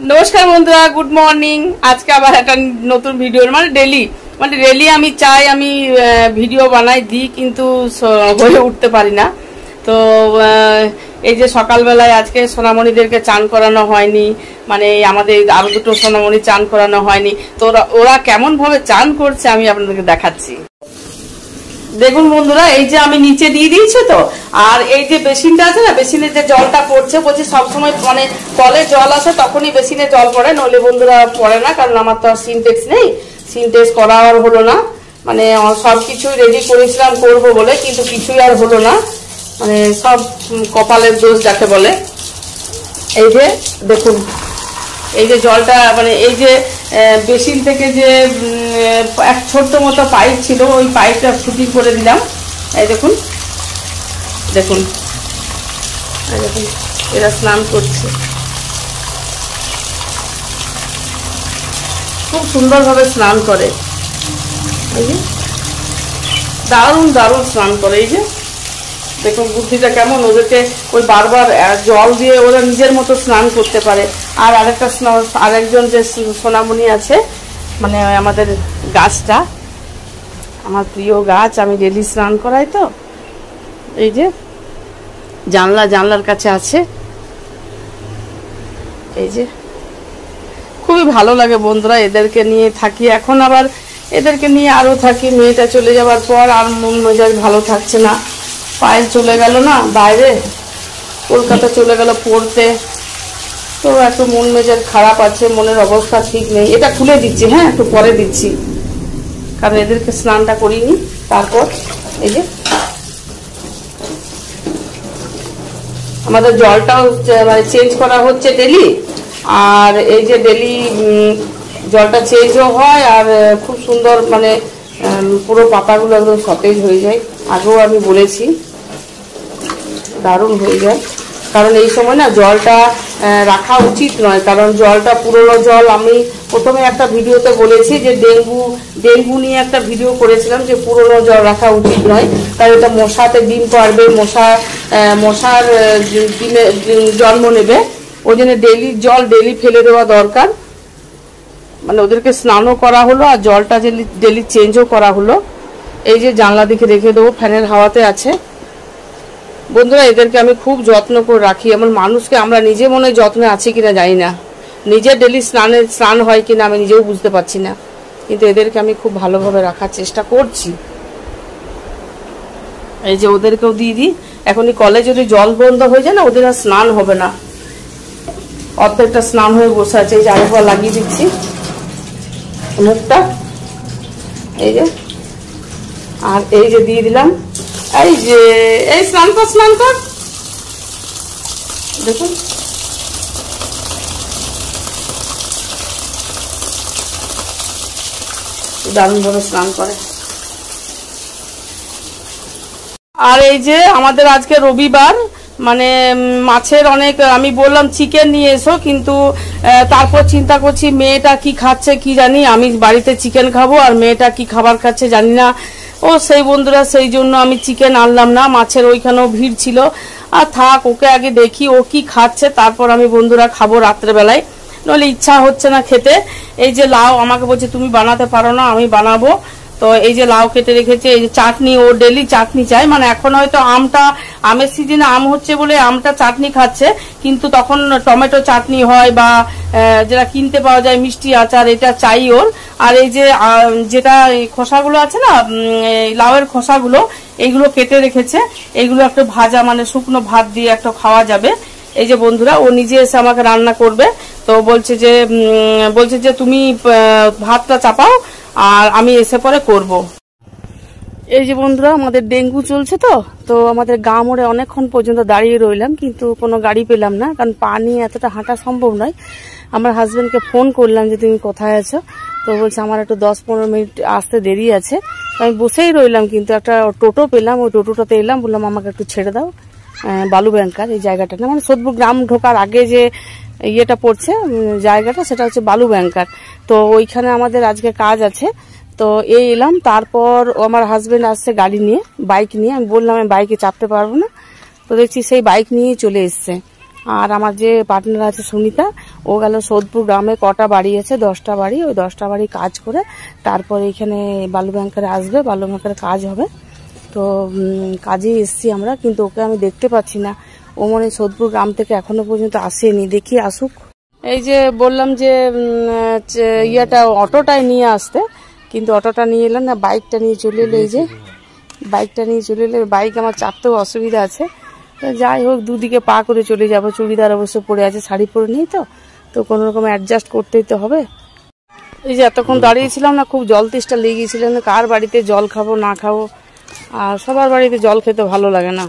নমস্কার বন্ধুরা, good morning. আজকে আবার একটা নতুন ভিডিও, মানে ডেলি আমি চাই আমি ভিডিও বানাই দিই, কিন্তু হয়ে উঠতে পারি না। তো এই যে সকালবেলায় আজকে সোনামণিদেরকে চান করানো হয়নি, মানে আমাদের আরো দুটো সোনামণি চান করানো হয়নি। তো ওরা কেমন ভাবে চান করছে আমি আপনাদেরকে দেখাচ্ছি। দেখুন বন্ধুরা, এই যে আমি নিচে দিয়ে দিয়েছি তো, আর এই যে বেসিনটা আছে না, বেসিনে যে জলটা পড়ছে, বলছি সবসময় মানে কলে জল আসে তখনই বেসিনে জল পড়ে, নইলে বন্ধুরা পড়ে না, কারণ আমার তো আর সিনটেক্স নেই। সিনটেক্স করা আর হলো না, মানে সবকিছুই রেডি করেছিলাম করবো বলে, কিন্তু কিছুই আর হলো না, মানে সব কপালের দোষ যাকে বলে। এই যে দেখুন, এই যে জলটা মানে এই যে বেসিন থেকে যে এক ছোট্ট মতো পাইপ ছিল, ওই পাইপটা ফুটিং করে দিলাম। এই দেখুন দেখুন দেখুন, এরা স্নান করছে, খুব সুন্দরভাবে স্নান করে। এই যে দারুণ দারুণ স্নান করে। এই যে দেখুন বুদ্ধিটা কেমন, ওদেরকে ওই বারবার জল দিয়ে ওরা নিজের মতো স্নান করতে পারে। আর আরেকজন যে সোনামণি আছে, মানে আমাদের গাছটা, আমার প্রিয় গাছ, আমি ডেলি স্নান করাই তো। এই যে জানলার কাছে আছে, এই যে খুবই ভালো লাগে বন্ধুরা, এদেরকে নিয়ে থাকি। এখন আবার এদেরকে নিয়ে আরো থাকি, মেয়েটা চলে যাওয়ার পর আর মন মেজাজ ভালো থাকছে না। পায়ে চলে গেল না বাইরে, কলকাতা চলে গেল পড়তে, তো একটু মন মেজাজ খারাপ আছে, মনের অবস্থা ঠিক নেই। এটা খুলে দিচ্ছি, হ্যাঁ একটু পরে দিচ্ছি, কারণ এদেরকে স্নানটা করিনি। তারপর এই যে আমাদের জলটাও মানে চেঞ্জ করা হচ্ছে ডেলি, আর এই যে ডেলি জলটা চেঞ্জও হয়, আর খুব সুন্দর মানে পুরো পাতাগুলো একদম সতেজ হয়ে যায়। আগেও আমি বলেছি, দারুণ হয়ে যায়। কারণ এই সময় না জলটা রাখা উচিত নয়, কারণ জলটা পুরনো জল। আমি প্রথমে একটা ভিডিওতে বলেছি যে ডেঙ্গু নিয়ে একটা ভিডিও করেছিলাম, যে পুরনো জল রাখা উচিত নয়, কারণ এটা মশাতে ডিম পাড়বে, মশার ডিমে জন্ম নেবে। ওই জন্য জল ডেলি ফেলে দেওয়া দরকার। মানে ওদেরকে স্নানও করা হলো, আর জলটা ডেলি চেঞ্জও করা হলো। এই যে জানলা দিকে রেখে দেবো, ফ্যানের হাওয়াতে আছে। বন্ধুরা, এদেরকে আমি খুব যত্ন করে রাখি। এমন মানুষকে আমরা নিজে মনে যত্নে আছি কিনা জানি না, নিজের ডেলি স্নান হয় কিনা আমি নিজেও বুঝতে পারছি না, কিন্তু এদেরকে আমি খুব ভালোভাবে রাখার চেষ্টা করছি। এই যে ওদেরকেও দিয়ে দিই। এখনই কলে যদি জল বন্ধ হয়ে যায় না, ওদের আর স্নান হবে না, অর্ধেকটা স্নান হয়ে বসে আছে। এই যে আরেকবার লাগিয়ে দিচ্ছি মুখটা, এই যে, আর এই যে দিয়ে দিলাম। এই যে এই স্নান কর দেখুন, দারুণভাবে স্নান করে। আর এই যে আমাদের আজকে রবিবার, মানে মাছের অনেক, আমি বললাম চিকেন নিয়ে এসো, কিন্তু তারপর চিন্তা করছি মেয়েটা কি খাচ্ছে কি জানি, আমি বাড়িতে চিকেন খাবো আর মেয়েটা কি খাবার খাচ্ছে জানি না। সেই বন্ধুরা, সেই জন্য আমি চিকেন আনলাম না। মাছের ওইখানেও ভিড় ছিল, আর থাক, ওকে আগে দেখি ও কি খাচ্ছে, তারপর আমি বন্ধুরা খাবো রাত্রেবেলায়, নইলে ইচ্ছা হচ্ছে না খেতে। এই যে লাউ, আমাকে বলছে তুমি বানাতে পারো না, আমি বানাবো। তো এই যে লাউ কেটে রেখেছে, এই যে চাটনি, ও ডেলি চাটনি চাই। মানে এখন হয়তো আমের সিজনে আম হচ্ছে বলে আমটা চাটনি খাচ্ছে, কিন্তু তখন টমেটো চাটনি হয়, বা যেটা কিনতে পাওয়া যায় মিষ্টি আচার, এটা চাই ওর। আর এই যে যেটা খোসাগুলো আছে না, লাউয়ের খোসাগুলো, এইগুলো কেটে রেখেছে, এইগুলো একটা ভাজা, মানে শুকনো ভাত দিয়ে একটা খাওয়া যাবে। এই যে বন্ধুরা, ও নিজে এসে আমাকে রান্না করবে। তো বলছে যে তুমি ভাতটা চাপাও, আর আমি এসে পরে করব। এই যে বন্ধুরা, আমাদের ডেঙ্গু চলছে তো আমাদের গা মোড়ে অনেকক্ষণ পর্যন্ত দাঁড়িয়ে রইলাম, কিন্তু কোনো গাড়ি পেলাম না, কারণ পা নিয়ে এতটা হাঁটা সম্ভব নয়। আমার হাজবেন্ডকে ফোন করলাম যে তুমি কোথায় আছো, তো বলছে আমার একটু 10-15 মিনিট আসতে দেরি আছে। আমি বসেই রইলাম, কিন্তু একটা টোটো পেলাম, ওই টোটোটাতে এলাম, বললাম আমাকে একটু ছেড়ে দাও বালু ব্যাংকার, এই জায়গাটা না, মানে সোদপুর গ্রাম ঢোকার আগে যে ইয়েটা পড়ছে জায়গাটা, সেটা হচ্ছে বালু ব্যাংকার। তো ওইখানে আমাদের আজকে কাজ আছে, তো এই এলাম। তারপর আমার হাজবেন্ড আসছে গাড়ি নিয়ে, বাইক নিয়ে। আমি বললাম আমি বাইকে চাপতে পারবো না, তো দেখছি সেই বাইক নিয়েই চলে এসছে। আর আমার যে পার্টনার আছে সুনিতা, ও গেল সোদপুর গ্রামে কটা বাড়ি আছে, 10টা বাড়ি, ওই 10টা বাড়ি কাজ করে তারপরে এখানে বালু ব্যাংকারে আসবে, বালু ব্যাংকারে কাজ হবে। তো কাজে এসছি আমরা, কিন্তু ওকে আমি দেখতে পাচ্ছি না। ও মনে সোদপুর গ্রাম থেকে এখনো পর্যন্ত আসেনি, দেখি আসুক। এই যে বললাম যে ইয়েটা অটোটাই নিয়ে আসতে, কিন্তু অটোটা নিয়ে এলেন না, বাইকটা নিয়ে চলে এলো। এই যে বাইকটা নিয়ে চলে এলে, বাইক আমার চাপতেও অসুবিধা আছে। যাই হোক, দুদিকে পা করে চলে যাব। চুড়িদার অবশ্য পরে আছে, শাড়ি পরে নেই, তো কোনো রকম অ্যাডজাস্ট করতেই তো হবে। এই যে এতক্ষণ দাঁড়িয়েছিলাম না, খুব জল তেষ্টা লেগে গিয়েছিল, কার বাড়িতে জল খাবো না খাবো, আর সবার বাড়িতে জল খেতে ভালো লাগে না।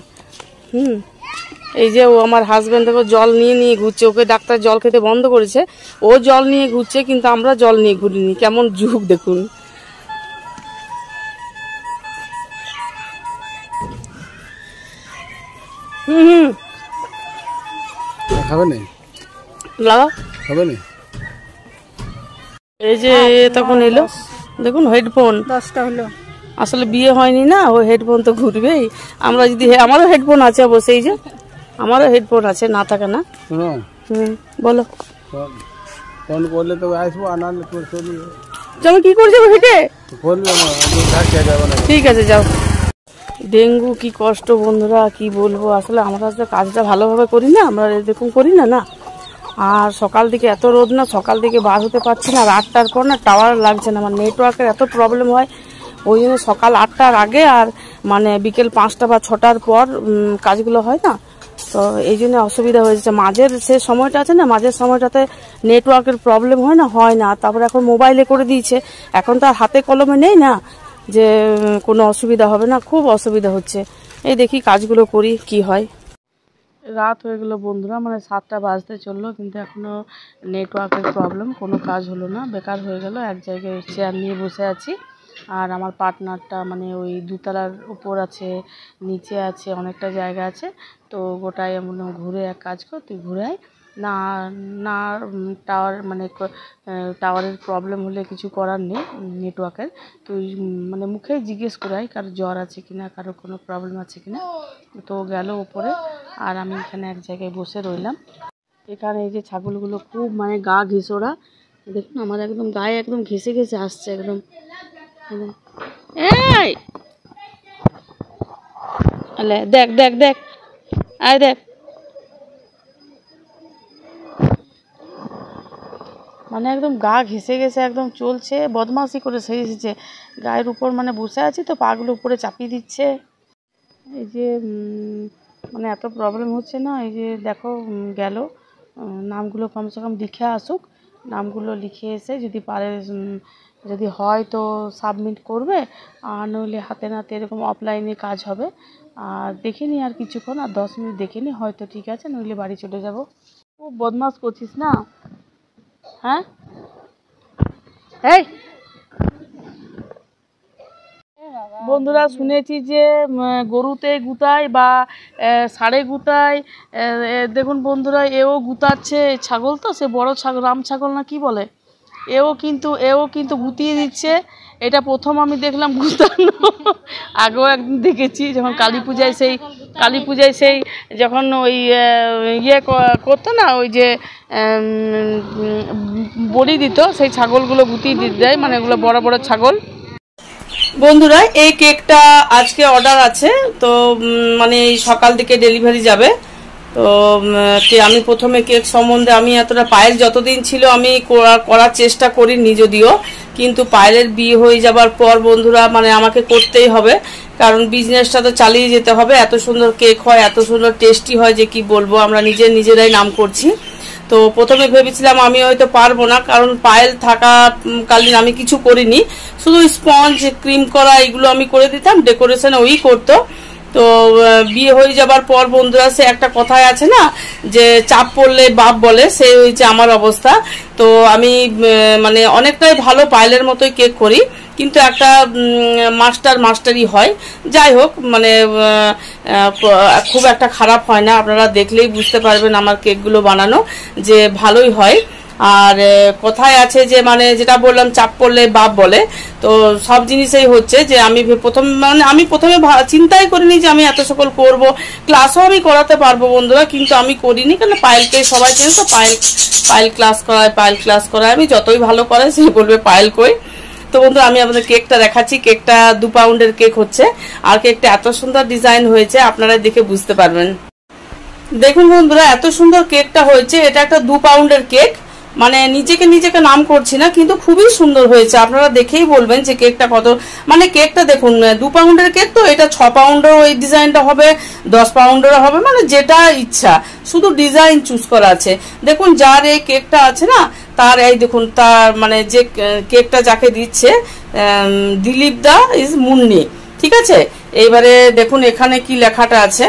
এই যে ও আমার হাজবেন্ড দেখো জল নিয়ে নিয়ে ঘুরছে, ওকে ডাক্তার জল খেতে বন্ধ করেছে, ও জল নিয়ে ঘুরছে, কিন্তু আমরা জল নিয়ে ঘুরিনি। কেমন যুগ দেখুন। এই যে তখন এলো, দেখুন হেডফোন 10টা হলো। আসলে বিয়ে হয়নি না, ও হেডফোন তো ঘুরবেই। আমরা যদি, আমারও হেডফোন আছে অবশ্যই, যে আমারও হেডফোন আছে, না থাকে না। বলো ফোন করলে তো আসবো, আনালে তো চলি। তুমি কি করে যাবো হেঁটে? ঠিক আছে যাও। ডেঙ্গু কি কষ্ট বন্ধুরা, কি বলবো। আসলে আমরা তো কাজটা ভালোভাবে করি না, আমরা এরকম করি না। আর সকাল দিকে এত রোদ না, সকাল দিকে বার হতে পারছি না। আর 8টার পর না টাওয়ার লাগছে না, আমার নেটওয়ার্কের এত প্রবলেম হয়। ওই জন্য সকাল 8টার আগে আর মানে বিকেল 5টা বা 6টার পর কাজগুলো হয় না, তো এই জন্য অসুবিধা হয়েছে। মাঝের সে সময়টা আছে না, মাঝের সময়টাতে নেটওয়ার্কের প্রবলেম হয় না। তারপরে এখন মোবাইলে করে দিয়েছে, এখন তো আর হাতে কলমে নেই না, যে কোনো অসুবিধা হবে না। খুব অসুবিধা হচ্ছে। এই দেখি কাজগুলো করি কি হয়। রাত হয়ে গেল বন্ধুরা, মানে 7টা বাজতে চললো, কিন্তু এখনো নেটওয়ার্কের প্রবলেম, কোনো কাজ হলো না, বেকার হয়ে গেল। এক জায়গায় চেয়ার নিয়ে বসে আছি। আর আমার পার্টনারটা মানে ওই 2তলার উপর আছে, নিচে আছে, অনেকটা জায়গা আছে, তো গোটাই এমন ঘুরে এক কাজ কর, তুই ঘুরে আয় না। না টাওয়ার মানে টাওয়ারের প্রবলেম হলে কিছু করার নেই নেটওয়ার্কের, তুই মানে মুখে জিজ্ঞেস করে আয় কারো জ্বর আছে কিনা, কারো কোনো প্রবলেম আছে কিনা। তো গেল উপরে, আর আমি এখানে এক জায়গায় বসে রইলাম। এখানে এই যে ছাগলগুলো খুব মানে গা ঘেঁষোরা, দেখুন আমার একদম গায়ে একদম ঘেঁষে ঘেঁষে আসছে একদম। এই দেখ দেখ দেখ, আয় দেখ, মানে একদম গা ঘেঁষে ঘেঁষে একদম চলছে, বদমাশি করে সেরেছে। গায়ের উপর মানে বসে আছি তো, পাগুলো উপরে চাপিয়ে দিচ্ছে। এই যে মানে এত প্রবলেম হচ্ছে না। এই যে দেখো গেল, নামগুলো কমসে কম লিখে আসুক, নামগুলো লিখে এসে যদি পারে, যদি হয় তো সাবমিট করবে, আর নইলে হাতে নাতে এরকম অফলাইনে কাজ হবে। আর দেখিনি আর কিছুক্ষণ, আর 10 মিনিট দেখিনি, হয়তো ঠিক আছে, নইলে বাড়ি চলে যাব। খুব বদমাশ করছিস না, হ্যাঁ? এই বন্ধুরা শুনেছি যে গরুতে গুতায় বা ষাঁড়ে গুতায়, দেখুন বন্ধুরা এও গুতাচ্ছে। ছাগল তো, সে বড় ছাগল, রাম ছাগল না কি বলে, এও কিন্তু গুতিয়ে দিচ্ছে। এটা প্রথম আমি দেখলাম গুতানো, আগেও একদিন দেখেছি যখন কালী পূজায় সেই যখন ওই ইয়ে করতো না, ওই যে বলি দিত, সেই ছাগলগুলো গুতিয়ে দিতে দেয়, মানে এগুলো বড় বড় ছাগল। বন্ধুরা এই কেকটা আজকে অর্ডার আছে, তো মানে সকাল দিকে ডেলিভারি যাবে। তো আমি প্রথমে কেক সম্বন্ধে আমি এতটা, পায়েল যতদিন ছিল আমি করার চেষ্টা করিনি যদিও, কিন্তু পায়েলের বিয়ে হয়ে যাবার পর বন্ধুরা মানে আমাকে করতেই হবে, কারণ বিজনেসটা তো চালিয়ে যেতে হবে। এত সুন্দর কেক হয়, এত সুন্দর টেস্টি হয় যে কি বলবো, আমরা নিজেরাই নাম করছি। তো প্রথমে ভেবেছিলাম আমি হয়তো পারবো না, কারণ পায়েল থাকাকালীন আমি কিছু করিনি, শুধু স্পঞ্জ ক্রিম করা এগুলো আমি করে দিতাম, ডেকোরেশন ওই করতো। তো বিয়ে হয়ে যাবার পর বন্ধুরা, সে একটা কথাই আছে না যে চাপ পড়লে বাপ বলে, সেই হয়েছে আমার অবস্থা। তো আমি মানে অনেকটাই ভালো পায়েলের মতোই কেক করি, কিন্তু একটা মাস্টারি হয়। যাই হোক মানে খুব একটা খারাপ হয় না, আপনারা দেখলেই বুঝতে পারবেন আমার কেকগুলো বানানো যে ভালোই হয়। আর কোথায় আছে যে মানে যেটা বললাম চাপ পড়লে বাপ বলে, তো সব জিনিসেই হচ্ছে যে আমি প্রথমে চিন্তাই করিনি যে আমি এত সকল করব, ক্লাসও আমি করাতে পারবো বন্ধুরা, কিন্তু আমি করিনি। কেন পায়েলকে সবাই চেনে তো, পায়েল ক্লাস করায় আমি যতই ভালো করে সে বলবে পায়েল কই। তো বন্ধুরা আমি আপনাদের কেকটা দেখাচ্ছি। কেকটা 2 পাউন্ডের কেক হচ্ছে, আর কেকটা এত সুন্দর ডিজাইন হয়েছে আপনারা দেখে বুঝতে পারবেন। দেখুন বন্ধুরা এত সুন্দর কেকটা হয়েছে, এটা একটা 2 পাউন্ডের কেক, মানে নিজেকে নাম করছি না, কিন্তু খুবই সুন্দর হয়েছে। আপনারা দেখেই বলবেন যে কেকটা কত, মানে কেকটা দেখুন 2 পাউন্ডের কেক, তো এটা 6 পাউন্ডের ওই ডিজাইনটা হবে, 10 পাউন্ডেরও হবে, মানে যেটা ইচ্ছা, শুধু ডিজাইন চুজ করা আছে। দেখুন যার এই কেকটা আছে না, তার এই দেখুন তার মানে যে কেকটা যাকে দিচ্ছে দিলীপ দা ইজ মুন্নি, ঠিক আছে। এইবারে দেখুন এখানে কি লেখাটা আছে,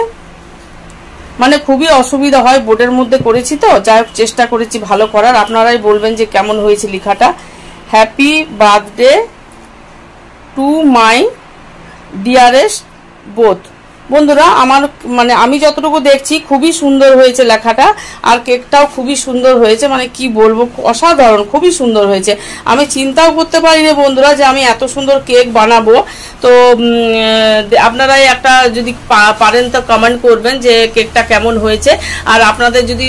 মানে খুবই অসুবিধা হয়, বোর্ডের মধ্যে করেছি তো, যাই হোক চেষ্টা করেছি ভালো করার। আপনারাই বলবেন যে কেমন হয়েছে লেখাটা। Happy birthday to my dearest both. বন্ধুরা আমার মানে আমি যতটুকু দেখছি খুবই সুন্দর হয়েছে লেখাটা, আর কেকটাও খুবই সুন্দর হয়েছে, মানে কি বলবো, অসাধারণ, খুবই সুন্দর হয়েছে। আমি চিন্তাও করতে পারিনি বন্ধুরা যে আমি এত সুন্দর কেক বানাবো। তো আপনারাই একটা যদি পারেন তো কমেন্ট করবেন যে কেকটা কেমন হয়েছে, আর আপনাদের যদি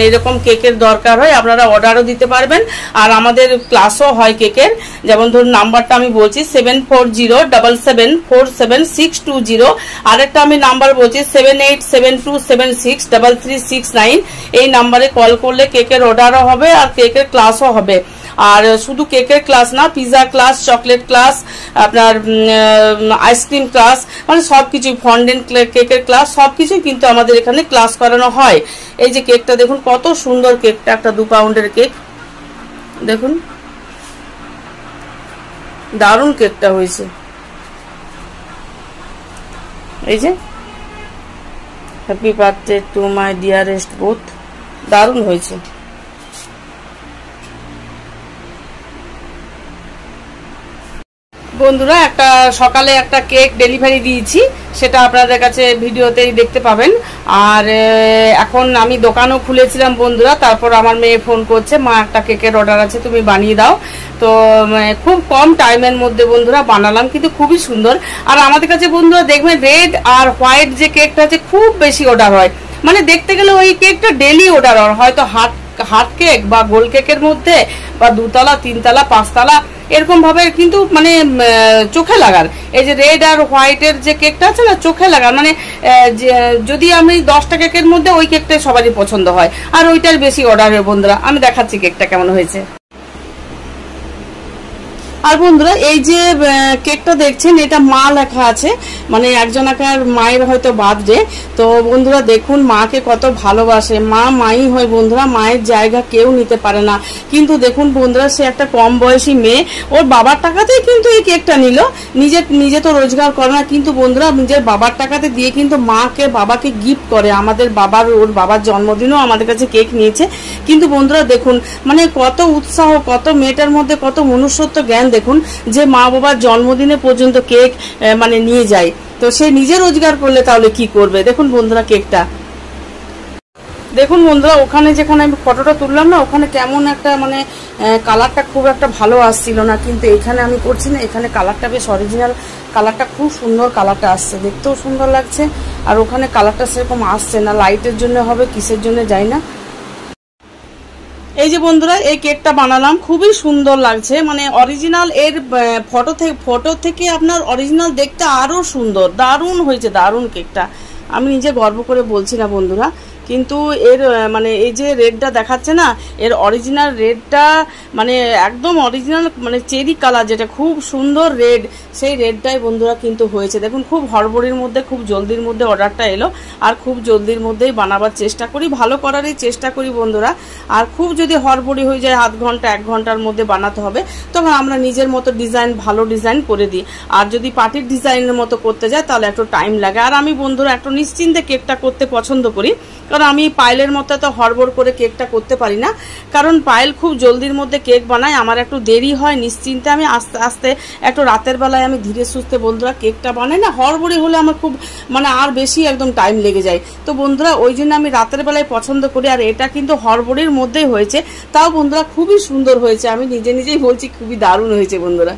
এরকম কেকের দরকার হয় আপনারা অর্ডারও দিতে পারবেন, আর আমাদের ক্লাসও হয় কেকের। যেমন ধরুন নাম্বারটা আমি বলছি 7407747620, আরেকটা আমি নাম্বার বলছি 7872763369। এই নাম্বারে কল করলে কেকের অর্ডারও হবে আর কেকের ক্লাসও হবে। আর শুধু কেকের ক্লাস না, পিজা ক্লাস, চকলেট ক্লাস, আপনার আইসক্রিম ক্লাস, মানে সবকিছু, ফন্ডেন্ট কেকের ক্লাস, সবকিছু কিন্তু আমাদের এখানে ক্লাস করানো হয়। এই যে কেকটা দেখুন কত সুন্দর, কেকটা একটা 2 পাউন্ডের কেক, দেখুন দারুণ কেকটা হয়েছে। এই যে happy birthday to my dearest both, দারুণ হয়েছে। বন্ধুরা একটা সকালে একটা কেক ডেলিভারি দিয়েছি, সেটা আপনাদের কাছে ভিডিওতেই দেখতে পাবেন। আর এখন আমি দোকানও খুলেছিলাম বন্ধুরা, তারপর আমার মেয়ে ফোন করছে, মা একটা কেকের অর্ডার আছে তুমি বানিয়ে দাও। তো খুব কম টাইমের মধ্যে বন্ধুরা বানালাম, কিন্তু খুবই সুন্দর। আর আমাদের কাছে বন্ধুরা দেখবেন রেড আর হোয়াইট যে কেকটা আছে খুব বেশি অর্ডার হয়, মানে দেখতে গেলে ওই কেকটা ডেলি অর্ডার হয়, হয়তো হার্ট কেক বা গোল কেকের মধ্যে, বা 2 তলা 3 তলা 5 তলা এরকম ভাবে, কিন্তু মানে চোখে লাগার। এই যে রেড আর হোয়াইটের যে কেকটা আছে না, চোখে লাগার, মানে যদি আমি 10টা কেকের মধ্যে ওই কেকটাই সবারই পছন্দ হয়, আর ওইটার বেশি অর্ডার হয় বন্ধুরা। আমি দেখাচ্ছি কেকটা কেমন হয়েছে। আর বন্ধুরা এই যে কেকটা দেখছেন, এটা মা লেখা আছে, মানে একজনাকার মায়ের হয়তো বার্থডে। তো বন্ধুরা দেখুন মাকে কত ভালোবাসে, মাই হয় বন্ধুরা, মায়ের জায়গা কেউ নিতে পারে না। কিন্তু দেখুন বন্ধুরা সে একটা কম বয়সী মেয়ে, ওর বাবার টাকাতেই কিন্তু এই কেকটা নিল, নিজে তো রোজগার করে না, কিন্তু বন্ধুরা নিজের বাবার টাকাতে দিয়ে কিন্তু বাবাকে গিফট করে। ওর বাবার জন্মদিনও আমাদের কাছে কেক নিয়েছে। কিন্তু বন্ধুরা দেখুন মানে কত উৎসাহ, কত মেয়েটার মধ্যে কত মনুষ্যত্ব জ্ঞান, দেখুন যে মা বাবার জন্মদিনে পর্যন্ত কেক মানে নিয়ে যায়। তো সে নিজে রোজগার করলে তাহলে কি করবে। দেখুন বন্ধুরা কেকটা দেখুন বন্ধুরা, ওখানে যেখানে আমি ফটোটা তুললাম না, ওখানে কেমন একটা মানে কালারটা খুব একটা ভালো আসছিল না, কিন্তু এখানে আমি করছি না, এখানে কালারটা বেশ অরিজিনাল, কালারটা খুব সুন্দর, কালারটা আসছে, দেখতেও সুন্দর লাগছে। আর ওখানে কালারটা সেরকম আসছে না, লাইটের জন্য হবে কিসের জন্য যাই না। এই যে বন্ধুরা এই কেকটা বানালাম, খুবই সুন্দর লাগছে, মানে অরিজিনাল এর ফটো থেকে আপনার অরিজিনাল দেখতে আরো সুন্দর, দারুণ হয়েছে, দারুণ কেকটা। আমি নিজে গর্ব করে বলছি না বন্ধুরা, কিন্তু এর মানে এই যে রেডটা দেখাচ্ছে না, এর অরিজিনাল রেডটা মানে একদম অরিজিনাল মানে চেরি কালার, যেটা খুব সুন্দর রেড, সেই রেডটাই বন্ধুরা কিন্তু হয়েছে। দেখুন খুব হড়বড়ির মধ্যে, খুব জলদির মধ্যে অর্ডারটা এলো, আর খুব জলদির মধ্যেই বানাবার চেষ্টা করি, ভালো করারই চেষ্টা করি বন্ধুরা। আর খুব যদি হড়বড়ি হয়ে যায়, 0.5 ঘন্টা 1 ঘন্টার মধ্যে বানাতে হবে, তখন আমরা নিজের মতো ডিজাইন, ভালো ডিজাইন করে দিই। আর যদি পার্টির ডিজাইনের মতো করতে যায় তাহলে একটু টাইম লাগে। আর আমি বন্ধুরা একটু নিশ্চিন্তে কেকটা করতে পছন্দ করি, কারণ কারণ আমি পায়েলের মতো তো হড়বড় করে কেকটা করতে পারি না, কারণ পায়েল খুব জলদির মধ্যে কেক বানায়, আমার একটু দেরি হয় নিশ্চিন্তে, আমি আস্তে আস্তে একটু রাতের বেলায় আমি ধীরে সুস্থে বন্ধুরা কেকটা বানাই না, হড়বড়ি হলে আমার খুব মানে আর বেশি একদম টাইম লেগে যায়। তো বন্ধুরা ওই জন্য আমি রাতের বেলায় পছন্দ করি। আর এটা কিন্তু হড়বড়ির মধ্যেই হয়েছে, তাও বন্ধুরা খুবই সুন্দর হয়েছে, আমি নিজে নিজেই বলছি খুবই দারুণ হয়েছে বন্ধুরা।